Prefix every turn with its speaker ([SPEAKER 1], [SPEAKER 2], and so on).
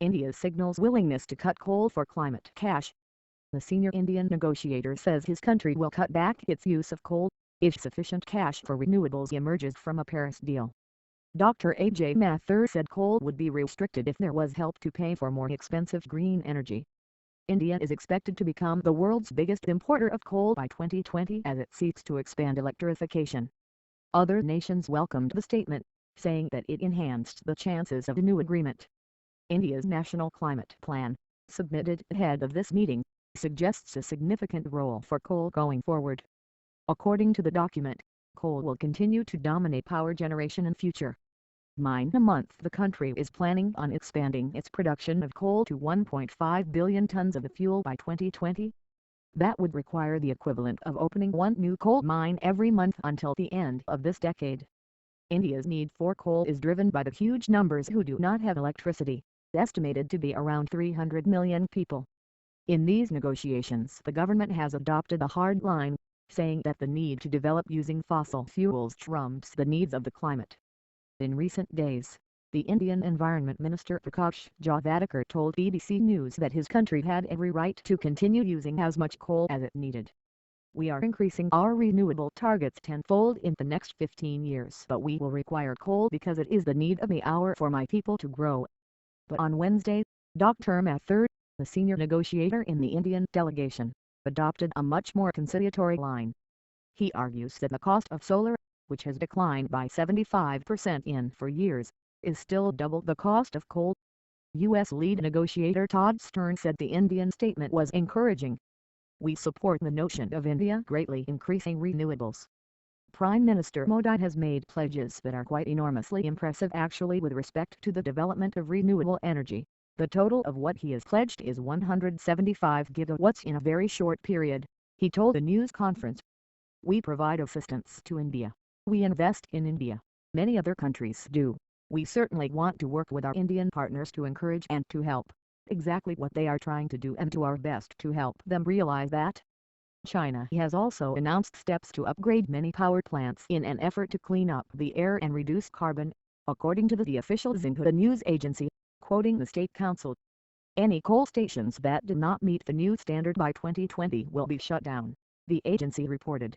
[SPEAKER 1] India signals willingness to cut coal for climate cash. The senior Indian negotiator says his country will cut back its use of coal if sufficient cash for renewables emerges from a Paris deal. Dr. A.J. Mathur said coal would be restricted if there was help to pay for more expensive green energy. India is expected to become the world's biggest importer of coal by 2020 as it seeks to expand electrification. Other nations welcomed the statement, saying that it enhanced the chances of a new agreement. India's National Climate Plan, submitted ahead of this meeting, suggests a significant role for coal going forward. According to the document, coal will continue to dominate power generation in future. A month the country is planning on expanding its production of coal to 1.5 billion tons of the fuel by 2020. That would require the equivalent of opening one new coal mine every month until the end of this decade. India's need for coal is driven by the huge numbers who do not have electricity, estimated to be around 300 million people. In these negotiations the government has adopted a hard line, saying that the need to develop using fossil fuels trumps the needs of the climate. In recent days, the Indian Environment Minister Prakash Javadekar told BBC News that his country had every right to continue using as much coal as it needed. We are increasing our renewable targets tenfold in the next 15 years, but we will require coal because it is the need of the hour for my people to grow. But on Wednesday, Dr. Mathur, the senior negotiator in the Indian delegation, adopted a much more conciliatory line. He argues that the cost of solar, which has declined by 75% in 4 years, is still double the cost of coal. U.S. lead negotiator Todd Stearns said the Indian statement was encouraging. We support the notion of India greatly increasing renewables. Prime Minister Modi has made pledges that are quite enormously impressive actually with respect to the development of renewable energy. The total of what he has pledged is 175 gigawatts in a very short period, he told the news conference. We provide assistance to India. We invest in India. Many other countries do. We certainly want to work with our Indian partners to encourage and to help. Exactly what they are trying to do and do our best to help them realize that. China has also announced steps to upgrade many power plants in an effort to clean up the air and reduce carbon, according to the official Xinhua news agency, quoting the State Council. Any coal stations that do not meet the new standard by 2020 will be shut down, the agency reported.